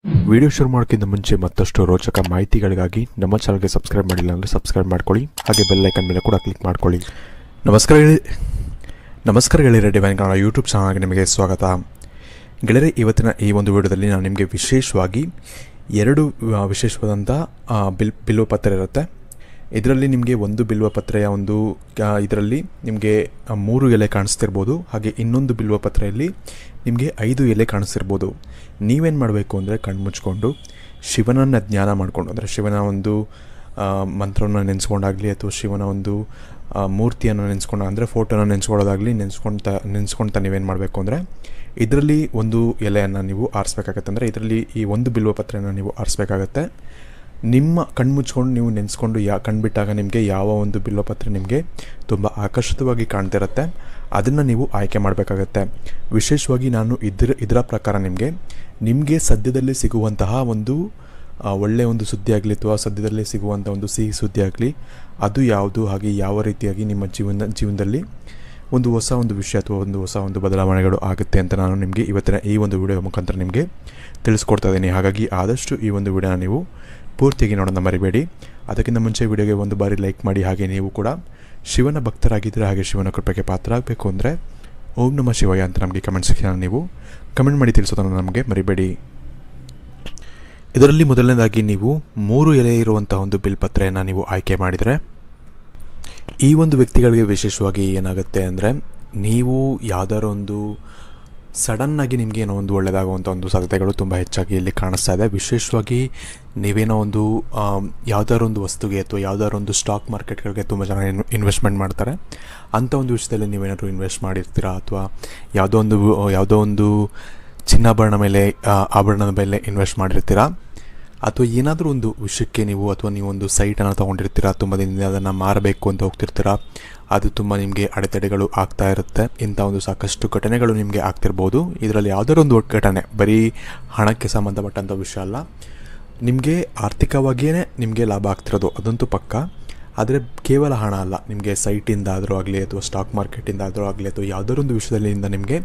Video ಶುರು ಮಾಡೋಕ್ಕಿಂತ ಮುಂಚೆ ಮತ್ತಷ್ಟು ರೋಚಕ ಮಾಹಿತಿಗಳಿಗಾಗಿ ನಮ್ಮ ಚಾನಲ್ಗೆ ಸಬ್ಸ್ಕ್ರೈಬ್ ಮಾಡಿಲ್ಲ ಅಂದರೆ ಸಬ್ಸ್ಕ್ರೈಬ್ ಮಾಡ್ಕೊಳ್ಳಿ, ಹಾಗೆ ಬೆಲ್ ಐಕನ್ ಮೇಲೆ ಕೂಡ ಕ್ಲಿಕ್ ಮಾಡ್ಕೊಳ್ಳಿ. ನಮಸ್ಕಾರ ಗೆಳೆಯರೆ, ಡಿವೈನ್ ಕನ್ನಡ ಯೂಟ್ಯೂಬ್ ಚಾನಲ್ಗೆ ನಿಮಗೆ ಸ್ವಾಗತ. ಗೆಳೆಯರೆ, ಇವತ್ತಿನ ಈ ಒಂದು ವಿಡಿಯೋದಲ್ಲಿ ನಾನು ನಿಮಗೆ ವಿಶೇಷವಾಗಿ ಎರಡು ವಿಶೇಷವಾದಂಥ ಬಿಲ್ವ ಪತ್ರೆ ಇರುತ್ತೆ. ಇದರಲ್ಲಿ ನಿಮಗೆ ಒಂದು ಬಿಲ್ವ ಪತ್ರೆಯ ಇದರಲ್ಲಿ ನಿಮಗೆ 3 ಎಲೆ ಕಾಣಿಸ್ತಿರ್ಬೋದು, ಹಾಗೆ ಇನ್ನೊಂದು ಬಿಲ್ವ ಪತ್ರೆಯಲ್ಲಿ ನಿಮಗೆ 5 ಎಲೆ ಕಾಣಿಸ್ತಿರ್ಬೋದು. ನೀವೇನು ಮಾಡಬೇಕು ಅಂದರೆ ಕಣ್ಮುಚ್ಕೊಂಡು ಶಿವನನ್ನು ಜ್ಞಾನ ಮಾಡಿಕೊಂಡು, ಅಂದರೆ ಶಿವನ ಒಂದು ಮಂತ್ರವನ್ನು ನೆನೆಸ್ಕೊಂಡಾಗಲಿ ಅಥವಾ ಶಿವನ ಒಂದು ಮೂರ್ತಿಯನ್ನು ನೆನೆಸ್ಕೊಂಡು, ಅಂದರೆ ಫೋಟೋನ ನೆನೆಸ್ಕೊಳ್ಳೋದಾಗಲಿ ನೆನೆಸ್ಕೊಳ್ತಾ ನೀವೇನು ಮಾಡಬೇಕು ಅಂದರೆ ಇದರಲ್ಲಿ ಒಂದು ಎಲೆಯನ್ನು ನೀವು ಆರಿಸ್ಬೇಕಾಗತ್ತೆ. ಅಂದರೆ ಇದರಲ್ಲಿ ಈ ಒಂದು ಬಿಲ್ವ ಪತ್ರೆಯನ್ನು ನೀವು ಆರಿಸ್ಬೇಕಾಗತ್ತೆ. ನಿಮ್ಮ ಕಣ್ಮುಚ್ಕೊಂಡು ನೀವು ನೆನೆಸ್ಕೊಂಡು ಕಣ್ಬಿಟ್ಟಾಗ ನಿಮಗೆ ಯಾವ ಒಂದು ಬಿಲ್ವಪತ್ರೆ ನಿಮಗೆ ತುಂಬ ಆಕರ್ಷಿತವಾಗಿ ಕಾಣ್ತಿರುತ್ತೆ ಅದನ್ನು ನೀವು ಆಯ್ಕೆ ಮಾಡಬೇಕಾಗತ್ತೆ. ವಿಶೇಷವಾಗಿ ನಾನು ಇದರ ಪ್ರಕಾರ ನಿಮಗೆ ಸದ್ಯದಲ್ಲೇ ಸಿಗುವಂತಹ ಒಂದು ಒಳ್ಳೆಯ ಒಂದು ಸುದ್ದಿ ಆಗಲಿ ಅಥವಾ ಸದ್ಯದಲ್ಲೇ ಸಿಗುವಂಥ ಒಂದು ಸಿಹಿ ಸುದ್ದಿ ಆಗಲಿ ಅದು ಯಾವುದು, ಹಾಗೆ ಯಾವ ರೀತಿಯಾಗಿ ನಿಮ್ಮ ಜೀವನದಲ್ಲಿ ಒಂದು ಹೊಸ ಒಂದು ವಿಷಯ ಅಥವಾ ಹೊಸ ಒಂದು ಬದಲಾವಣೆಗಳು ಆಗುತ್ತೆ ಅಂತ ನಾನು ನಿಮಗೆ ಇವತ್ತಿನ ಈ ಒಂದು ವಿಡಿಯೋ ಮುಖಾಂತರ ನಿಮಗೆ ತಿಳಿಸ್ಕೊಡ್ತಾ ಇದ್ದೀನಿ. ಹಾಗಾಗಿ ಆದಷ್ಟು ಈ ಒಂದು ವಿಡಿಯೋನ ನೀವು ಪೂರ್ತಿಯಾಗಿ ನೋಡೋಣ ಮರಿಬೇಡಿ. ಅದಕ್ಕಿಂತ ಮುಂಚೆ ವಿಡಿಯೋಗೆ ಒಂದು ಬಾರಿ ಲೈಕ್ ಮಾಡಿ, ಹಾಗೆ ನೀವು ಕೂಡ ಶಿವನ ಭಕ್ತರಾಗಿದ್ದರೆ ಹಾಗೆ ಶಿವನ ಕೃಪೆಗೆ ಪಾತ್ರ ಆಗಬೇಕು ಅಂದರೆ ಓಂ ನಮಃ ಶಿವಾಯ ಅಂತ ನಮಗೆ ಕಮೆಂಟ್ ಸೆಕ್ಷನ್ ನೀವು ಕಮೆಂಟ್ ಮಾಡಿ ತಿಳಿಸೋದನ್ನು ನಮಗೆ ಮರಿಬೇಡಿ. ಇದರಲ್ಲಿ ಮೊದಲನೇದಾಗಿ ನೀವು 3 ಎಲೆ ಇರುವಂಥ ಒಂದು ಬಿಲ್ಪತ್ರೆಯನ್ನು ನೀವು ಆಯ್ಕೆ ಮಾಡಿದರೆ ಈ ಒಂದು ವ್ಯಕ್ತಿಗಳಿಗೆ ವಿಶೇಷವಾಗಿ ಏನಾಗುತ್ತೆ ಅಂದರೆ ನೀವು ಯಾವುದಾದ್ರು ಒಂದು ಸಡನ್ನಾಗಿ ನಿಮಗೆ ಏನೋ ಒಂದು ಒಳ್ಳೆಯದಾಗುವಂಥ ಒಂದು ಸಾಧ್ಯತೆಗಳು ತುಂಬ ಹೆಚ್ಚಾಗಿ ಇಲ್ಲಿ ಕಾಣಿಸ್ತಾ ಇದೆ. ವಿಶೇಷವಾಗಿ ನೀವೇನೋ ಒಂದು ಯಾವುದಾದ್ರು ಒಂದು ವಸ್ತುಗೆ ಅಥವಾ ಯಾವುದಾದ್ರು ಒಂದು ಸ್ಟಾಕ್ ಮಾರ್ಕೆಟ್ಗಳಿಗೆ ತುಂಬ ಜನ ಇನ್ವೆಸ್ಟ್ಮೆಂಟ್ ಮಾಡ್ತಾರೆ. ಅಂಥ ಒಂದು ವಿಷಯದಲ್ಲಿ ನೀವೇನಾದರೂ ಇನ್ವೆಸ್ಟ್ ಮಾಡಿರ್ತೀರಾ ಅಥವಾ ಯಾವುದೋ ಒಂದು ಚಿನ್ನಾಭರಣ ಮೇಲೆ ಆಭರಣದ ಮೇಲೆ ಇನ್ವೆಸ್ಟ್ ಮಾಡಿರ್ತೀರಾ, ಅಥವಾ ಏನಾದರೂ ಒಂದು ವಿಷಯಕ್ಕೆ ನೀವೊಂದು ಸೈಟನ್ನು ತೊಗೊಂಡಿರ್ತೀರಾ, ತುಂಬ ದಿನದಿಂದ ಅದನ್ನು ಮಾರಬೇಕು ಅಂತ ಹೋಗ್ತಿರ್ತೀರಾ, ಅದು ತುಂಬ ನಿಮಗೆ ಅಡೆತಡೆಗಳು ಆಗ್ತಾ ಇರುತ್ತೆ. ಇಂಥ ಒಂದು ಸಾಕಷ್ಟು ಘಟನೆಗಳು ನಿಮಗೆ ಆಗ್ತಿರ್ಬೋದು. ಇದರಲ್ಲಿ ಯಾವುದಾದ್ರು ಒಂದು ಘಟನೆ ಬರೀ ಹಣಕ್ಕೆ ಸಂಬಂಧಪಟ್ಟಂಥ ವಿಷಯ ಅಲ್ಲ, ನಿಮಗೆ ಆರ್ಥಿಕವಾಗಿಯೇ ನಿಮಗೆ ಲಾಭ ಆಗ್ತಿರೋದು ಅದಂತೂ ಪಕ್ಕ. ಆದರೆ ಕೇವಲ ಹಣ ಅಲ್ಲ, ನಿಮಗೆ ಸೈಟಿಂದ ಆದರೂ ಆಗಲಿ ಅಥವಾ ಸ್ಟಾಕ್ ಮಾರ್ಕೆಟಿಂದ ಆದರೂ ಆಗಲಿ ಅಥವಾ ಯಾವುದಾದ್ರು ಒಂದು ವಿಷಯದಲ್ಲಿಂದ ನಿಮಗೆ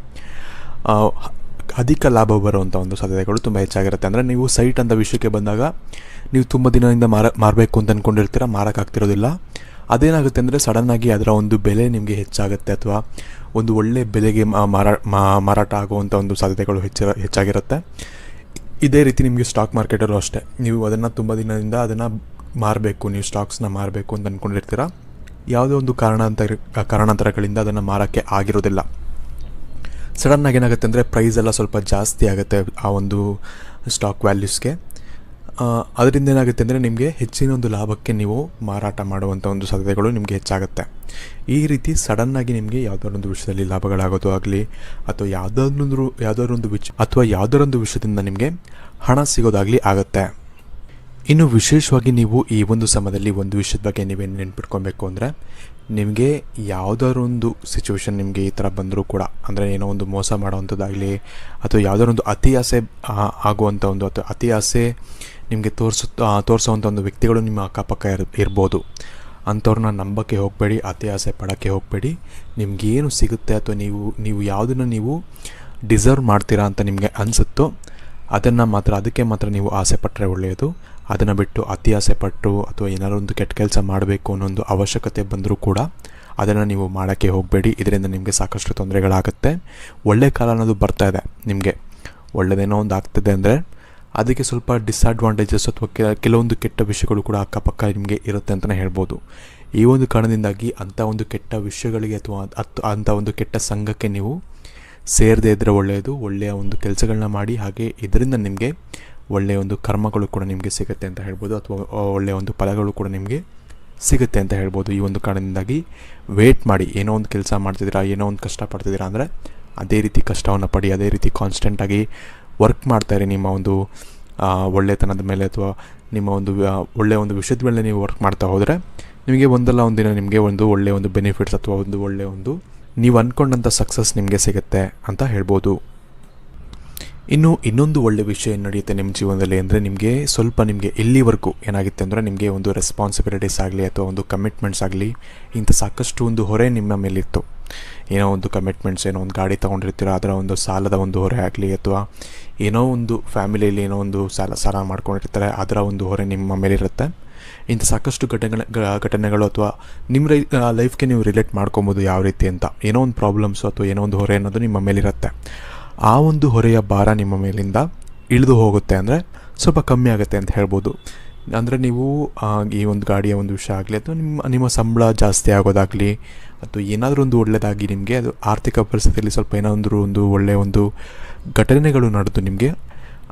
ಅಧಿಕ ಲಾಭ ಬರುವಂಥ ಒಂದು ಸಾಧ್ಯತೆಗಳು ತುಂಬ ಹೆಚ್ಚಾಗಿರುತ್ತೆ. ಅಂದರೆ ನೀವು ಸೈಟ್ ಅಂತ ವಿಷಯಕ್ಕೆ ಬಂದಾಗ ನೀವು ತುಂಬ ದಿನದಿಂದ ಮಾರಬೇಕು ಅಂತ ಅಂದ್ಕೊಂಡಿರ್ತೀರ, ಮಾರೋಕ್ಕಾಗ್ತಿರೋದಿಲ್ಲ. ಅದೇನಾಗುತ್ತೆ ಅಂದರೆ ಸಡನ್ನಾಗಿ ಅದರ ಒಂದು ಬೆಲೆ ನಿಮಗೆ ಹೆಚ್ಚಾಗುತ್ತೆ ಅಥವಾ ಒಂದು ಒಳ್ಳೆಯ ಬೆಲೆಗೆ ಮಾರಾಟ ಆಗುವಂಥ ಒಂದು ಸಾಧ್ಯತೆಗಳು ಹೆಚ್ಚಾಗಿರುತ್ತೆ. ಇದೇ ರೀತಿ ನಿಮಗೆ ಸ್ಟಾಕ್ ಮಾರ್ಕೆಟಲ್ಲೂ ಅಷ್ಟೇ, ನೀವು ಅದನ್ನು ತುಂಬ ದಿನದಿಂದ ಅದನ್ನು ಮಾರಬೇಕು, ನೀವು ಸ್ಟಾಕ್ಸ್ನ ಮಾರಬೇಕು ಅಂತ ಅಂದ್ಕೊಂಡಿರ್ತೀರ, ಯಾವುದೋ ಒಂದು ಕಾರಣಾಂತರಗಳಿಂದ ಅದನ್ನು ಮಾರೋಕ್ಕೆ ಆಗಿರೋದಿಲ್ಲ. ಸಡನ್ನಾಗಿ ಏನಾಗುತ್ತೆ ಅಂದರೆ ಪ್ರೈಸ್ ಎಲ್ಲ ಸ್ವಲ್ಪ ಜಾಸ್ತಿ ಆಗುತ್ತೆ ಆ ಒಂದು ಸ್ಟಾಕ್ ವ್ಯಾಲ್ಯೂಸ್ಗೆ. ಅದರಿಂದ ಏನಾಗುತ್ತೆ ಅಂದರೆ ನಿಮಗೆ ಹೆಚ್ಚಿನ ಒಂದು ಲಾಭಕ್ಕೆ ನೀವು ಮಾರಾಟ ಮಾಡುವಂಥ ಒಂದು ಸಾಧ್ಯತೆಗಳು ನಿಮಗೆ ಹೆಚ್ಚಾಗುತ್ತೆ. ಈ ರೀತಿ ಸಡನ್ನಾಗಿ ನಿಮಗೆ ಯಾವುದಾದ್ರು ಒಂದು ವಿಷಯದಲ್ಲಿ ಲಾಭಗಳಾಗೋದು ಆಗಲಿ ಅಥವಾ ಯಾವುದಾದ್ರು ಒಂದು ವಿಷಯದಿಂದ ನಿಮಗೆ ಹಣ ಸಿಗೋದಾಗಲಿ ಆಗುತ್ತೆ. ಇನ್ನು ವಿಶೇಷವಾಗಿ ನೀವು ಈ ಒಂದು ಸಮಯದಲ್ಲಿ ಒಂದು ವಿಷಯದ ಬಗ್ಗೆ ನೀವೇನು ನೆನ್ಪಿಟ್ಕೊಬೇಕು ಅಂದರೆ ನಿಮಗೆ ಯಾವುದಾದ್ರು ಒಂದು ಸಿಚುವೇಶನ್ ನಿಮಗೆ ಈ ಥರ ಬಂದರೂ ಕೂಡ, ಅಂದರೆ ಏನೋ ಒಂದು ಮೋಸ ಮಾಡೋವಂಥದ್ದಾಗಲಿ ಅಥವಾ ಯಾವುದಾದ್ರು ಒಂದು ಅತಿ ಆಸೆ ಆಗುವಂಥ ಒಂದು ಅಥವಾ ಅತಿ ಆಸೆ ನಿಮಗೆ ತೋರಿಸೋವಂಥ ಒಂದು ವ್ಯಕ್ತಿಗಳು ನಿಮ್ಮ ಅಕ್ಕಪಕ್ಕ ಇರ್ಬೋದು. ಅಂಥವ್ರನ್ನ ನಂಬಕ್ಕೆ ಹೋಗಬೇಡಿ, ಅತಿ ಆಸೆ ಪಡೋಕ್ಕೆ ಹೋಗಬೇಡಿ. ನಿಮಗೇನು ಸಿಗುತ್ತೆ ಅಥವಾ ನೀವು ಯಾವುದನ್ನು ನೀವು ಡಿಸರ್ವ್ ಮಾಡ್ತೀರಾ ಅಂತ ನಿಮಗೆ ಅನಿಸುತ್ತೋ ಅದಕ್ಕೆ ಮಾತ್ರ ನೀವು ಆಸೆ ಪಟ್ಟರೆ ಒಳ್ಳೆಯದು. ಅದನ್ನು ಬಿಟ್ಟು ಅತಿ ಆಸೆ ಪಟ್ಟು ಅಥವಾ ಏನಾದ್ರು ಒಂದು ಕೆಟ್ಟ ಕೆಲಸ ಮಾಡಬೇಕು ಅನ್ನೋ ಒಂದು ಅವಶ್ಯಕತೆ ಬಂದರೂ ಕೂಡ ಅದನ್ನು ನೀವು ಮಾಡೋಕ್ಕೆ ಹೋಗಬೇಡಿ. ಇದರಿಂದ ನಿಮಗೆ ಸಾಕಷ್ಟು ತೊಂದರೆಗಳಾಗುತ್ತೆ. ಒಳ್ಳೆಯ ಕಾಲ ಅನ್ನೋದು ಬರ್ತಾ ಇದೆ, ನಿಮಗೆ ಒಳ್ಳೆಯದೇನೋ ಒಂದು ಆಗ್ತದೆ ಅಂದರೆ ಅದಕ್ಕೆ ಸ್ವಲ್ಪ ಡಿಸ್ಅಡ್ವಾಂಟೇಜಸ್ ಅಥವಾ ಕೆಲವೊಂದು ಕೆಟ್ಟ ವಿಷಯಗಳು ಕೂಡ ಅಕ್ಕಪಕ್ಕ ನಿಮಗೆ ಇರುತ್ತೆ ಅಂತಲೇ ಹೇಳ್ಬೋದು. ಈ ಒಂದು ಕಾರಣದಿಂದಾಗಿ ಅಂಥ ಒಂದು ಕೆಟ್ಟ ವಿಷಯಗಳಿಗೆ ಅಥವಾ ಅಂಥ ಒಂದು ಕೆಟ್ಟ ಸಂಘಕ್ಕೆ ನೀವು ಸೇರದೇ ಇದ್ದರೆ ಒಳ್ಳೆಯದು. ಒಳ್ಳೆಯ ಒಂದು ಕೆಲಸಗಳನ್ನ ಮಾಡಿ, ಹಾಗೆ ಇದರಿಂದ ನಿಮಗೆ ಒಳ್ಳೆಯ ಒಂದು ಕರ್ಮಗಳು ಕೂಡ ನಿಮಗೆ ಸಿಗುತ್ತೆ ಅಂತ ಹೇಳ್ಬೋದು, ಅಥವಾ ಒಳ್ಳೆಯ ಒಂದು ಫಲಗಳು ಕೂಡ ನಿಮಗೆ ಸಿಗುತ್ತೆ ಅಂತ ಹೇಳ್ಬೋದು. ಈ ಒಂದು ಕಾರಣದಿಂದಾಗಿ ವೇಟ್ ಮಾಡಿ. ಏನೋ ಒಂದು ಕೆಲಸ ಮಾಡ್ತಿದ್ದೀರಾ, ಏನೋ ಒಂದು ಕಷ್ಟಪಡ್ತಿದ್ದೀರಾ ಅಂದರೆ ಅದೇ ರೀತಿ ಕಷ್ಟವನ್ನು ಪಡಿ, ಅದೇ ರೀತಿ ಕಾನ್ಸ್ಟೆಂಟಾಗಿ ವರ್ಕ್ ಮಾಡ್ತಾಯಿರಿ. ನಿಮ್ಮ ಒಂದು ಒಳ್ಳೆತನದ ಮೇಲೆ ಅಥವಾ ನಿಮ್ಮ ಒಂದು ಒಳ್ಳೆಯ ಒಂದು ವಿಷಯದ ಮೇಲೆ ನೀವು ವರ್ಕ್ ಮಾಡ್ತಾ ಹೋದರೆ ನಿಮಗೆ ಒಂದಲ್ಲ ಒಂದಿನ ನಿಮಗೆ ಒಂದು ಒಳ್ಳೆಯ ಒಂದು ಬೆನಿಫಿಟ್ಸ್ ಅಥವಾ ಒಂದು ಒಳ್ಳೆಯ ಒಂದು ನೀವು ಅಂದ್ಕೊಂಡಂಥ ಸಕ್ಸಸ್ ನಿಮಗೆ ಸಿಗುತ್ತೆ ಅಂತ ಹೇಳ್ಬೋದು. ಇನ್ನು ಇನ್ನೊಂದು ಒಳ್ಳೆ ವಿಷಯ ಏನು ನಡೆಯುತ್ತೆ ನಿಮ್ಮ ಜೀವನದಲ್ಲಿ ಅಂದರೆ ನಿಮಗೆ ಇಲ್ಲಿವರೆಗೂ ಏನಾಗುತ್ತೆ ಅಂದರೆ ನಿಮಗೆ ಒಂದು ರೆಸ್ಪಾನ್ಸಿಬಿಲಿಟೀಸ್ ಆಗಲಿ ಅಥವಾ ಒಂದು ಕಮಿಟ್ಮೆಂಟ್ಸ್ ಆಗಲಿ ಇಂಥ ಸಾಕಷ್ಟು ಒಂದು ಹೊರೆ ನಿಮ್ಮ ಮೇಲಿತ್ತು. ಏನೋ ಒಂದು ಕಮಿಟ್ಮೆಂಟ್ಸ್, ಏನೋ ಒಂದು ಗಾಡಿ ತೊಗೊಂಡಿರ್ತೀರ, ಅದರ ಒಂದು ಸಾಲದ ಒಂದು ಹೊರೆ ಆಗಲಿ, ಅಥವಾ ಏನೋ ಒಂದು ಫ್ಯಾಮಿಲಿಯಲ್ಲಿ ಏನೋ ಒಂದು ಸಾಲ ಮಾಡ್ಕೊಂಡಿರ್ತಾರೆ, ಅದರ ಒಂದು ಹೊರೆ ನಿಮ್ಮ ಮೇಲಿರುತ್ತೆ. ಇಂಥ ಸಾಕಷ್ಟು ಘಟನೆಗಳು ಅಥವಾ ನಿಮ್ಮ ಲೈಫ್ಗೆ ನೀವು ರಿಲೇಟ್ ಮಾಡ್ಕೊಬೋದು ಯಾವ ರೀತಿ ಅಂತ. ಏನೋ ಒಂದು ಪ್ರಾಬ್ಲಮ್ಸು ಅಥವಾ ಏನೋ ಒಂದು ಹೊರೆ ಅನ್ನೋದು ನಿಮ್ಮ ಮೇಲಿರುತ್ತೆ. ಆ ಒಂದು ಹೊರೆಯ ಭಾರ ನಿಮ್ಮ ಮೇಲಿಂದ ಇಳಿದು ಹೋಗುತ್ತೆ, ಅಂದರೆ ಸ್ವಲ್ಪ ಕಮ್ಮಿ ಆಗುತ್ತೆ ಅಂತ ಹೇಳ್ಬೋದು. ಅಂದರೆ ನೀವು ಈ ಒಂದು ಗಾಡಿಯ ಒಂದು ವಿಷಯ ಆಗಲಿ ಅಥವಾ ನಿಮ್ಮ ಸಂಬಳ ಜಾಸ್ತಿ ಆಗೋದಾಗಲಿ ಅಥವಾ ಏನಾದರೂ ಒಂದು ಒಳ್ಳೆಯದಾಗಿ ನಿಮಗೆ ಅದು ಆರ್ಥಿಕ ಪರಿಸ್ಥಿತಿಯಲ್ಲಿ ಸ್ವಲ್ಪ ಏನಾದರೂ ಒಂದು ಒಳ್ಳೆಯ ಒಂದು ಘಟನೆಗಳು ನಡೆದು ನಿಮಗೆ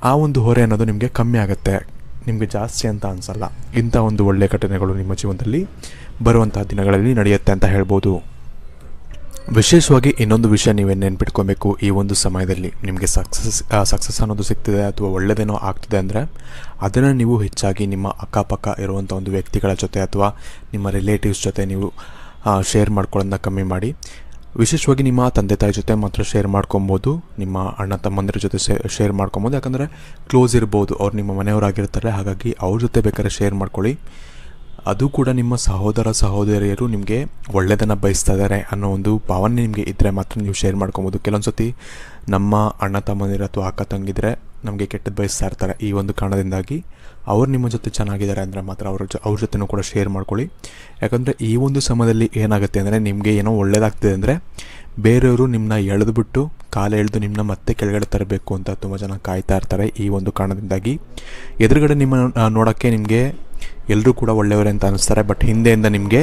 ಆ ಒಂದು ಹೊರೆ ಅನ್ನೋದು ನಿಮಗೆ ಕಮ್ಮಿ ಆಗುತ್ತೆ, ನಿಮಗೆ ಜಾಸ್ತಿ ಅಂತ ಅನಿಸಲ್ಲ. ಇಂಥ ಒಂದು ಒಳ್ಳೆಯ ಘಟನೆಗಳು ನಿಮ್ಮ ಜೀವನದಲ್ಲಿ ಬರುವಂಥ ದಿನಗಳಲ್ಲಿ ನಡೆಯುತ್ತೆ ಅಂತ ಹೇಳ್ಬೋದು. ವಿಶೇಷವಾಗಿ ಇನ್ನೊಂದು ವಿಷಯ ನೀವೇನು ನೆನ್ಪಿಟ್ಕೊಬೇಕು, ಈ ಒಂದು ಸಮಯದಲ್ಲಿ ನಿಮಗೆ ಸಕ್ಸಸ್ ಅನ್ನೋದು ಸಿಗ್ತಿದೆ ಅಥವಾ ಒಳ್ಳೆಯದೇನೋ ಆಗ್ತಿದೆ ಅಂದರೆ ಅದನ್ನು ನೀವು ಹೆಚ್ಚಾಗಿ ನಿಮ್ಮ ಅಕ್ಕಪಕ್ಕ ಇರುವಂಥ ಒಂದು ವ್ಯಕ್ತಿಗಳ ಜೊತೆ ಅಥವಾ ನಿಮ್ಮ ರಿಲೇಟಿವ್ಸ್ ಜೊತೆ ನೀವು ಶೇರ್ ಮಾಡ್ಕೊಳ್ಳೋದನ್ನ ಕಮ್ಮಿ ಮಾಡಿ. ವಿಶೇಷವಾಗಿ ನಿಮ್ಮ ತಂದೆ ತಾಯಿ ಜೊತೆ ಮಾತ್ರ ಶೇರ್ ಮಾಡ್ಕೊಬೋದು, ನಿಮ್ಮ ಅಣ್ಣ ತಮ್ಮಂದಿರ ಜೊತೆ ಶೇರ್ ಮಾಡ್ಕೊಬೋದು. ಯಾಕಂದರೆ ಕ್ಲೋಸ್ ಇರ್ಬೋದು, ಅವ್ರು ನಿಮ್ಮ ಮನೆಯವರಾಗಿರ್ತಾರೆ, ಹಾಗಾಗಿ ಅವ್ರ ಜೊತೆ ಬೇಕಾದ್ರೆ ಶೇರ್ ಮಾಡ್ಕೊಳ್ಳಿ. ಅದು ಕೂಡ ನಿಮ್ಮ ಸಹೋದರ ಸಹೋದರಿಯರು ನಿಮಗೆ ಒಳ್ಳೆಯದನ್ನು ಬಯಸ್ತಾ ಇದ್ದಾರೆ ಅನ್ನೋ ಒಂದು ಭಾವನೆ ನಿಮಗೆ ಇದ್ದರೆ ಮಾತ್ರ ನೀವು ಶೇರ್ ಮಾಡ್ಕೊಬೋದು. ಕೆಲವೊಂದು ಸತಿ ನಮ್ಮ ಅಣ್ಣ ತಮ್ಮಂದಿರ ಅಥವಾ ಅಕ್ಕ ತಂಗಿದ್ರೆ ನಮಗೆ ಕೆಟ್ಟದ್ದು ಬಯಸ್ತಾ ಇರ್ತಾರೆ. ಈ ಒಂದು ಕಾರಣದಿಂದಾಗಿ ಅವ್ರು ನಿಮ್ಮ ಜೊತೆ ಚೆನ್ನಾಗಿದ್ದಾರೆ ಅಂದರೆ ಮಾತ್ರ ಅವ್ರ ಜೊತೆನೂ ಕೂಡ ಶೇರ್ ಮಾಡ್ಕೊಳ್ಳಿ. ಯಾಕಂದರೆ ಈ ಒಂದು ಸಮಯದಲ್ಲಿ ಏನಾಗುತ್ತೆ ಅಂದರೆ ನಿಮಗೆ ಏನೋ ಒಳ್ಳೆಯದಾಗ್ತಿದೆ ಅಂದರೆ ಬೇರೆಯವರು ನಿಮ್ಮನ್ನ ಎಳೆದುಬಿಟ್ಟು ಎಳೆದು ನಿಮ್ಮನ್ನ ಮತ್ತೆ ಕೆಳಗಡೆ ತರಬೇಕು ಅಂತ ತುಂಬ ಜನ ಕಾಯ್ತಾ ಇರ್ತಾರೆ. ಈ ಒಂದು ಕಾರಣದಿಂದಾಗಿ ಎದುರುಗಡೆ ನಿಮ್ಮ ನೋಡೋಕ್ಕೆ ನಿಮಗೆ ಎಲ್ಲರೂ ಕೂಡ ಒಳ್ಳೆಯವರೇ ಅಂತ ಅನ್ನಿಸ್ತಾರೆ, ಬಟ್ ಹಿಂದೆಯಿಂದ ನಿಮಗೆ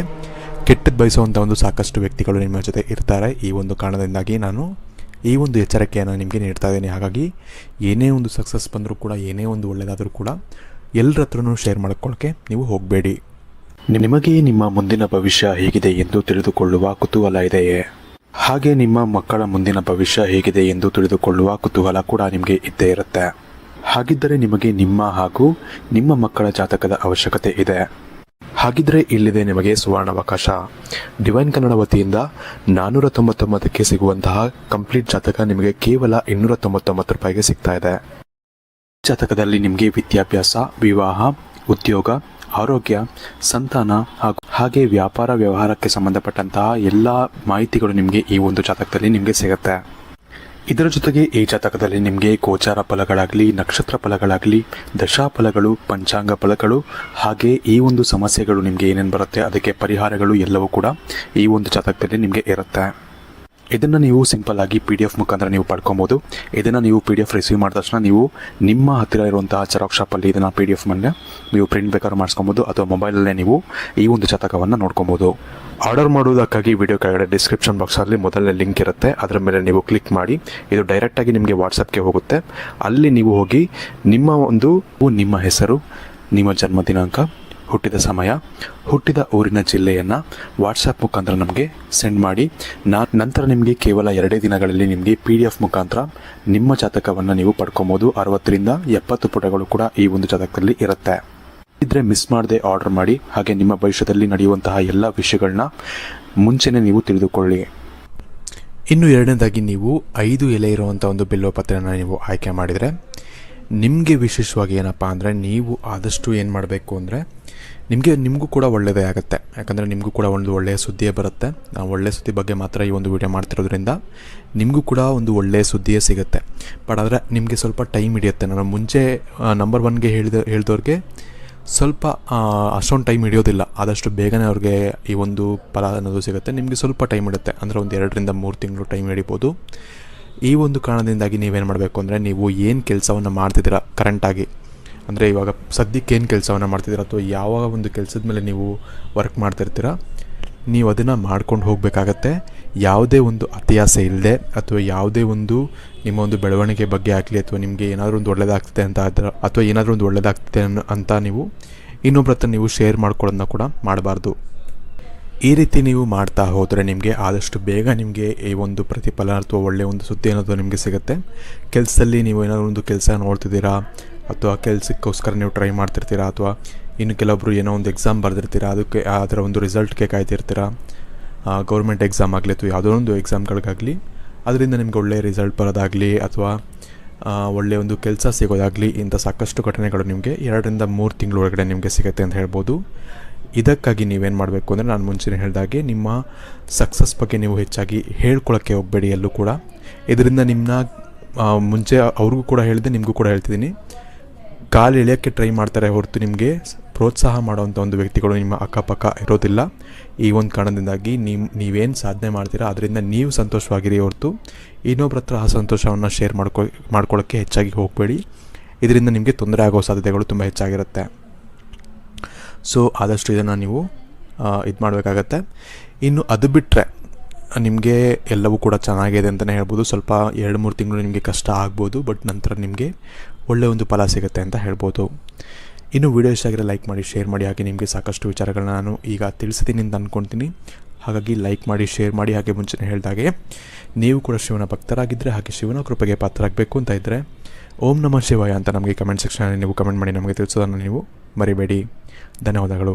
ಕೆಟ್ಟದ್ದು ಬಯಸುವಂಥ ಒಂದು ಸಾಕಷ್ಟು ವ್ಯಕ್ತಿಗಳು ನಿಮ್ಮ ಜೊತೆ ಇರ್ತಾರೆ. ಈ ಒಂದು ಕಾರಣದಿಂದಾಗಿ ನಾನು ಈ ಒಂದು ಎಚ್ಚರಿಕೆಯನ್ನು ನಿಮಗೆ ನೀಡ್ತಾ ಇದ್ದೀನಿ. ಹಾಗಾಗಿ ಏನೇ ಒಂದು ಸಕ್ಸಸ್ ಬಂದರೂ ಕೂಡ, ಏನೇ ಒಂದು ಒಳ್ಳೆಯದಾದರೂ ಕೂಡ ಎಲ್ಲರ ಹತ್ರನೂ ಶೇರ್ ಮಾಡ್ಕೊಳ್ಳೋಕ್ಕೆ ನೀವು ಹೋಗಬೇಡಿ. ನಿಮಗೆ ನಿಮ್ಮ ಮುಂದಿನ ಭವಿಷ್ಯ ಹೇಗಿದೆ ಎಂದು ತಿಳಿದುಕೊಳ್ಳುವ ಕುತೂಹಲ ಇದೆಯೇ? ಹಾಗೆ ನಿಮ್ಮ ಮಕ್ಕಳ ಮುಂದಿನ ಭವಿಷ್ಯ ಹೇಗಿದೆ ಎಂದು ತಿಳಿದುಕೊಳ್ಳುವ ಕುತೂಹಲ ಕೂಡ ನಿಮಗೆ ಇದ್ದೇ ಇರುತ್ತೆ. ಹಾಗಿದ್ದರೆ ನಿಮಗೆ ನಿಮ್ಮ ಹಾಗೂ ನಿಮ್ಮ ಮಕ್ಕಳ ಜಾತಕದ ಅವಶ್ಯಕತೆ ಇದೆ. ಹಾಗಿದ್ರೆ ಇಲ್ಲಿದೆ ನಿಮಗೆ ಸುವರ್ಣಾವಕಾಶ. ಡಿವೈನ್ ಕನ್ನಡ ವತಿಯಿಂದ 499ಕ್ಕೆ ಸಿಗುವಂತಹ ಕಂಪ್ಲೀಟ್ ಜಾತಕ ನಿಮಗೆ ಕೇವಲ 299 ರೂಪಾಯಿಗೆ ಸಿಗ್ತಾ ಇದೆ. ಜಾತಕದಲ್ಲಿ ನಿಮಗೆ ವಿದ್ಯಾಭ್ಯಾಸ, ವಿವಾಹ, ಉದ್ಯೋಗ, ಆರೋಗ್ಯ, ಸಂತಾನ ಹಾಗೆ ವ್ಯಾಪಾರ ವ್ಯವಹಾರಕ್ಕೆ ಸಂಬಂಧಪಟ್ಟಂತಹ ಎಲ್ಲ ಮಾಹಿತಿಗಳು ನಿಮಗೆ ಈ ಒಂದು ಜಾತಕದಲ್ಲಿ ನಿಮಗೆ ಸಿಗುತ್ತೆ. ಇದರ ಜೊತೆಗೆ ಈ ಜಾತಕದಲ್ಲಿ ನಿಮಗೆ ಗೋಚಾರ ಫಲಗಳಾಗಲಿ, ನಕ್ಷತ್ರ ಫಲಗಳಾಗಲಿ, ದಶಾಫಲಗಳು, ಪಂಚಾಂಗ ಫಲಗಳು ಹಾಗೆ ಈ ಒಂದು ಸಮಸ್ಯೆಗಳು ನಿಮಗೆ ಏನೇನು ಬರುತ್ತೆ ಅದಕ್ಕೆ ಪರಿಹಾರಗಳು ಎಲ್ಲವೂ ಕೂಡ ಈ ಒಂದು ಜಾತಕದಲ್ಲಿ ನಿಮಗೆ ಇರುತ್ತೆ. ಇದನ್ನು ನೀವು ಸಿಂಪಲ್ ಆಗಿ PDF ಮುಖಾಂತರ ನೀವು ಪಡ್ಕೊಬೋದು. ಇದನ್ನು ನೀವು PDF ರಿಸೀವ್ ಮಾಡಿದ ತಕ್ಷಣ ನೀವು ನಿಮ್ಮ ಹತ್ತಿರ ಇರುವಂತಹ ಜೆರಾಕ್ಸ್ ಶಾಪಲ್ಲಿ ಇದನ್ನು PDF ಮೇಲೆ ನೀವು ಪ್ರಿಂಟ್ ಬೇಕಾದ್ರೂ ಮಾಡಿಸ್ಕೊಬೋದು ಅಥವಾ ಮೊಬೈಲಲ್ಲೇ ನೀವು ಈ ಒಂದು ಜಾತಕವನ್ನು ನೋಡ್ಕೊಬೋದು. ಆರ್ಡರ್ ಮಾಡುವುದಕ್ಕಾಗಿ ವಿಡಿಯೋ ಕೆಳಗಡೆ ಡಿಸ್ಕ್ರಿಪ್ಷನ್ ಬಾಕ್ಸಲ್ಲಿ ಮೊದಲನೇ ಲಿಂಕ್ ಇರುತ್ತೆ, ಅದರ ಮೇಲೆ ನೀವು ಕ್ಲಿಕ್ ಮಾಡಿ ಇದು ಡೈರೆಕ್ಟಾಗಿ ನಿಮಗೆ ವಾಟ್ಸಪ್ಗೆ ಹೋಗುತ್ತೆ. ಅಲ್ಲಿ ನೀವು ಹೋಗಿ ನಿಮ್ಮ ಹೆಸರು, ನಿಮ್ಮ ಜನ್ಮ ದಿನಾಂಕ, ಹುಟ್ಟಿದ ಸಮಯ, ಹುಟ್ಟಿದ ಊರಿನ ಜಿಲ್ಲೆಯನ್ನು ವಾಟ್ಸಪ್ ಮುಖಾಂತರ ನಮಗೆ ಸೆಂಡ್ ಮಾಡಿ. ನಂತರ ನಿಮಗೆ ಕೇವಲ 2 ದಿನಗಳಲ್ಲಿ ನಿಮಗೆ PDF ಮುಖಾಂತರ ನಿಮ್ಮ ಜಾತಕವನ್ನು ನೀವು ಪಡ್ಕೊಬೋದು. 60ರಿಂದ 70 ಪುಟಗಳು ಕೂಡ ಈ ಒಂದು ಜಾತಕದಲ್ಲಿ ಇರುತ್ತೆ. ಇದ್ರೆ ಮಿಸ್ ಮಾಡದೆ ಆರ್ಡರ್ ಮಾಡಿ. ಹಾಗೆ ನಿಮ್ಮ ಭವಿಷ್ಯದಲ್ಲಿ ನಡೆಯುವಂತಹ ಎಲ್ಲ ವಿಷಯಗಳನ್ನ ಮುಂಚೆನೇ ನೀವು ತಿಳಿದುಕೊಳ್ಳಿ. ಇನ್ನು ಎರಡನೇದಾಗಿ ನೀವು 5 ಎಲೆ ಇರುವಂಥ ಒಂದು ಬಿಲ್ವಪತ್ರೆಯನ್ನು ನೀವು ಆಯ್ಕೆ ಮಾಡಿದರೆ ನಿಮಗೆ ವಿಶೇಷವಾಗಿ ಏನಪ್ಪ ಅಂದರೆ ನೀವು ಆದಷ್ಟು ಏನು ಮಾಡಬೇಕು ಅಂದರೆ ನಿಮಗೂ ಕೂಡ ಒಳ್ಳೆಯದೇ ಆಗುತ್ತೆ. ಯಾಕಂದರೆ ನಿಮಗೂ ಕೂಡ ಒಂದು ಒಳ್ಳೆಯ ಸುದ್ದಿಯೇ ಬರುತ್ತೆ. ನಾವು ಒಳ್ಳೆಯ ಸುದ್ದಿ ಬಗ್ಗೆ ಮಾತ್ರ ಈ ಒಂದು ವಿಡಿಯೋ ಮಾಡ್ತಿರೋದ್ರಿಂದ ನಿಮಗೂ ಕೂಡ ಒಂದು ಒಳ್ಳೆಯ ಸುದ್ದಿಯೇ ಸಿಗುತ್ತೆ. ಬಟ್ ಆದರೆ ನಿಮಗೆ ಸ್ವಲ್ಪ ಟೈಮ್ ಹಿಡಿಯುತ್ತೆ. ನಾನು ಮುಂಚೆ ನಂಬರ್ 1ಗೆ ಹೇಳಿದವ್ರಿಗೆ ಸ್ವಲ್ಪ ಅಷ್ಟೊಂದು ಟೈಮ್ ಹಿಡಿಯೋದಿಲ್ಲ. ಆದಷ್ಟು ಬೇಗನೆ ಅವ್ರಿಗೆ ಈ ಒಂದು ಫಲ ಅನ್ನೋದು ಸಿಗುತ್ತೆ. ನಿಮಗೆ ಸ್ವಲ್ಪ ಟೈಮ್ ಹಿಡಿಯುತ್ತೆ, ಅಂದರೆ ಒಂದು 2ರಿಂದ 3 ತಿಂಗಳು ಟೈಮ್ ಹಿಡಿಬೋದು. ಈ ಒಂದು ಕಾರಣದಿಂದಾಗಿ ನೀವೇನು ಮಾಡಬೇಕು ಅಂದರೆ ನೀವು ಏನು ಕೆಲಸವನ್ನು ಮಾಡ್ತಿದ್ದೀರಾ ಕರೆಂಟಾಗಿ, ಅಂದರೆ ಇವಾಗ ಸದ್ಯಕ್ಕೆ ಏನು ಕೆಲಸವನ್ನು ಮಾಡ್ತಿದ್ದೀರಾ ಅಥವಾ ಯಾವ ಒಂದು ಕೆಲಸದ ಮೇಲೆ ನೀವು ವರ್ಕ್ ಮಾಡ್ತಿರ್ತೀರ, ನೀವು ಅದನ್ನು ಮಾಡ್ಕೊಂಡು ಹೋಗಬೇಕಾಗತ್ತೆ. ಯಾವುದೇ ಒಂದು ಅತ್ಯಾಸೆ ಇಲ್ಲದೆ ಅಥವಾ ಯಾವುದೇ ಒಂದು ನಿಮ್ಮ ಒಂದು ಬೆಳವಣಿಗೆ ಬಗ್ಗೆ ಆಗಲಿ ಅಥವಾ ನಿಮಗೆ ಏನಾದರೂ ಒಂದು ಒಳ್ಳೆಯದಾಗ್ತಿದೆ ಅಂತ ನೀವು ಇನ್ನೊಬ್ಬರ ಹತ್ರ ನೀವು ಶೇರ್ ಮಾಡ್ಕೊಳ್ಳೋದನ್ನ ಕೂಡ ಮಾಡಬಾರ್ದು. ಈ ರೀತಿ ನೀವು ಮಾಡ್ತಾ ಹೋದರೆ ನಿಮಗೆ ಆದಷ್ಟು ಬೇಗ ನಿಮಗೆ ಈ ಒಂದು ಪ್ರತಿಫಲ ಅಥವಾ ಒಳ್ಳೆಯ ಒಂದು ಸುದ್ದಿ ಅನ್ನೋದು ನಿಮಗೆ ಸಿಗುತ್ತೆ. ಕೆಲಸದಲ್ಲಿ ನೀವು ಏನಾದರೂ ಒಂದು ಕೆಲಸ ನೋಡ್ತಿದ್ದೀರಾ ಅಥವಾ ಕೆಲಸಕ್ಕೋಸ್ಕರ ನೀವು ಟ್ರೈ ಮಾಡ್ತಿರ್ತೀರಾ ಅಥವಾ ಇನ್ನು ಕೆಲವೊಬ್ಬರು ಏನೋ ಒಂದು ಎಕ್ಸಾಮ್ ಬರೆದಿರ್ತೀರಾ, ಅದರ ಒಂದು ರಿಸಲ್ಟ್ಗೆ ಕಾಯ್ತಿರ್ತೀರಾ. ಗೌರ್ಮೆಂಟ್ ಎಕ್ಸಾಮ್ ಆಗಲಿ ಅಥವಾ ಯಾವುದೋ ಒಂದು ಎಕ್ಸಾಮ್ಗಳಿಗಾಗಲಿ ಅದರಿಂದ ನಿಮ್ಗೆ ಒಳ್ಳೆಯ ರಿಸಲ್ಟ್ ಬರೋದಾಗಲಿ ಅಥವಾ ಒಳ್ಳೆಯ ಒಂದು ಕೆಲಸ ಸಿಗೋದಾಗಲಿ ಇಂಥ ಸಾಕಷ್ಟು ಘಟನೆಗಳು ನಿಮಗೆ 2-3 ತಿಂಗಳ ಒಳಗಡೆ ನಿಮಗೆ ಸಿಗುತ್ತೆ ಅಂತ ಹೇಳ್ಬೋದು. ಇದಕ್ಕಾಗಿ ನೀವೇನು ಮಾಡಬೇಕು ಅಂದರೆ, ನಾನು ಮುಂಚೆನೇ ಹೇಳಿದಾಗೆ ನಿಮ್ಮ ಸಕ್ಸಸ್ ಬಗ್ಗೆ ನೀವು ಹೆಚ್ಚಾಗಿ ಹೇಳ್ಕೊಳ್ಳೋಕ್ಕೆ ಹೋಗಬೇಡಿ ಎಲ್ಲೂ ಕೂಡ. ಇದರಿಂದ ನಿಮ್ಮನ್ನ ಮುಂಚೆ ಅವ್ರಿಗೂ ಕೂಡ ಹೇಳಿದೆ, ನಿಮಗೂ ಕೂಡ ಹೇಳ್ತಿದ್ದೀನಿ, ಕಾಲು ಎಳೆಯೋಕ್ಕೆ ಟ್ರೈ ಮಾಡ್ತಾರೆ ಹೊರತು ನಿಮಗೆ ಪ್ರೋತ್ಸಾಹ ಮಾಡೋವಂಥ ಒಂದು ವ್ಯಕ್ತಿಗಳು ನಿಮ್ಮ ಅಕ್ಕಪಕ್ಕ ಇರೋದಿಲ್ಲ. ಈ ಒಂದು ಕಾರಣದಿಂದಾಗಿ ನೀವೇನು ಸಾಧನೆ ಮಾಡ್ತೀರಾ ಅದರಿಂದ ನೀವು ಸಂತೋಷವಾಗಿರಿ ಹೊರತು ಇನ್ನೊಬ್ಬರ ಹತ್ರ ಆ ಸಂತೋಷವನ್ನು ಶೇರ್ ಮಾಡ್ಕೊಳ್ಳೋಕ್ಕೆ ಹೆಚ್ಚಾಗಿ ಹೋಗಬೇಡಿ. ಇದರಿಂದ ನಿಮಗೆ ತೊಂದರೆ ಆಗೋ ಸಾಧ್ಯತೆಗಳು ತುಂಬ ಹೆಚ್ಚಾಗಿರುತ್ತೆ. ಸೊ ಆದಷ್ಟು ಇದನ್ನು ನೀವು ಇದು ಮಾಡಬೇಕಾಗತ್ತೆ. ಇನ್ನು ಅದು ಬಿಟ್ಟರೆ ನಿಮಗೆ ಎಲ್ಲವೂ ಕೂಡ ಚೆನ್ನಾಗಿದೆ ಅಂತಲೇ ಹೇಳ್ಬೋದು. ಸ್ವಲ್ಪ 2-3 ತಿಂಗಳು ನಿಮಗೆ ಕಷ್ಟ ಆಗ್ಬೋದು, ಬಟ್ ನಂತರ ನಿಮಗೆ ಒಳ್ಳೆಯ ಒಂದು ಫಲ ಸಿಗುತ್ತೆ ಅಂತ ಹೇಳ್ಬೋದು. ಇನ್ನು ವಿಡಿಯೋ ಇಷ್ಟ ಆಗಿರೋ ಲೈಕ್ ಮಾಡಿ, ಶೇರ್ ಮಾಡಿ. ಹಾಗೆ ನಿಮಗೆ ಸಾಕಷ್ಟು ವಿಚಾರಗಳನ್ನ ನಾನು ಈಗ ತಿಳಿಸ್ತೀನಿ ಅಂತ ಅಂದ್ಕೊಳ್ತೀನಿ. ಹಾಗಾಗಿ ಲೈಕ್ ಮಾಡಿ, ಶೇರ್ ಮಾಡಿ. ಹಾಗೆ ಮುಂಚೆನೇ ಹೇಳಿದಾಗೆ ನೀವು ಕೂಡ ಶಿವನ ಭಕ್ತರಾಗಿದ್ದರೆ ಹಾಗೆ ಶಿವನ ಕೃಪೆಗೆ ಪಾತ್ರರಾಗಬೇಕು ಅಂತ ಇದ್ದರೆ ಓಂ ನಮಃ ಶಿವಾಯ ಅಂತ ನಮಗೆ ಕಮೆಂಟ್ ಸೆಕ್ಷನಲ್ಲಿ ನೀವು ಕಮೆಂಟ್ ಮಾಡಿ ನಮಗೆ ತಿಳಿಸೋದನ್ನು ನೀವು ಮರಿಬೇಡಿ. ಧನ್ಯವಾದಗಳು.